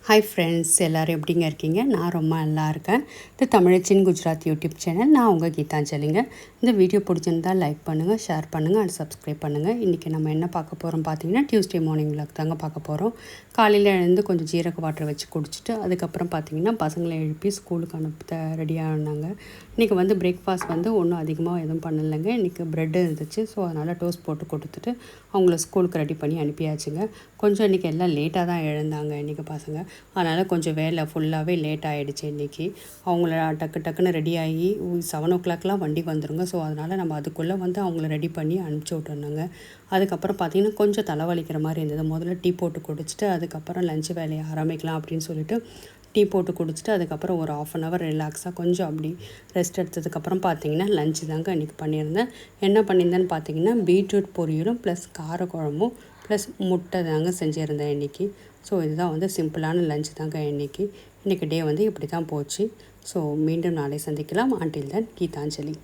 Hi friends, எல்லோரும் எப்படிங்க இருக்கீங்க? நான் ரொம்ப நல்லா இருக்கேன். இது தமிழச்சின் குஜராத் யூடியூப் சேனல். நான் உங்கள் கீதாஞ்சலிங்க. இந்த வீடியோ பிடிச்சிருந்தால் லைக் பண்ணுங்கள், ஷேர் பண்ணுங்கள் அண்ட் சப்ஸ்கிரைப் பண்ணுங்கள். இன்றைக்கி நம்ம என்ன பார்க்க போகிறோம் பார்த்தீங்கன்னா, டியூஸ்டே மார்னிங் விலாக் தாங்க பார்க்க போகிறோம். காலையில் எழுந்து கொஞ்சம் ஜீரக வாட்டர் வச்சு குடிச்சிட்டு அதுக்கப்புறம் பார்த்திங்கன்னா பசங்களை எழுப்பி ஸ்கூலுக்கு அனுப்ப ரெடியானாங்க. இன்றைக்கி பிரேக்ஃபாஸ்ட் ஒன்றும் அதிகமாக எதுவும் பண்ணலைங்க. இன்றைக்கி ப்ரெட்டு இருந்துச்சு. ஸோ அதனால் டோஸ்ட் போட்டு கொடுத்துட்டு அவங்கள ஸ்கூலுக்கு ரெடி பண்ணி அனுப்பியாச்சுங்க. கொஞ்சம் இன்றைக்கி எல்லாம் லேட்டாக தான் எழுந்தாங்க இன்றைக்கி பசங்க. அதனால் கொஞ்சம் வேலை ஃபுல்லாகவே லேட் ஆகிடுச்சு இன்றைக்கி. அவங்கள டக்குன்னு ரெடி ஆகி 7 o'clockலாம் வண்டி வந்துடுங்க. ஸோ அதனால் நம்ம அதுக்குள்ளே அவங்கள ரெடி பண்ணி அனுப்பிச்சி விட்டுருந்தோங்க. அதுக்கப்புறம் பார்த்திங்கன்னா கொஞ்சம் தலைவலிக்கிற மாதிரி இருந்தது. முதல்ல டீ போட்டு குடிச்சிட்டு அதுக்கப்புறம் லஞ்ச் வேலையை ஆரம்பிக்கலாம் அப்படின்னு சொல்லிட்டு டீ போட்டு குடிச்சிட்டு அதுக்கப்புறம் ஒரு 1/2 hour ரிலாக்ஸாக கொஞ்சம் அப்படி ரெஸ்ட் எடுத்ததுக்கப்புறம் பார்த்திங்கன்னா லஞ்சு தாங்க இன்றைக்கி பண்ணியிருந்தேன். என்ன பண்ணியிருந்தேன்னு பார்த்திங்கன்னா பீட்ரூட் பொரியலும் ப்ளஸ் காரக்குழம்பும் ப்ளஸ் முட்டை தாங்க செஞ்சுருந்தேன் இன்றைக்கி. ஸோ இதுதான் சிம்பிளான லஞ்ச் தாங்க இன்றைக்கி டே இப்படி தான் போச்சு. ஸோ மீண்டும் நாளை சந்திக்கலாம். Until then Gitanjali.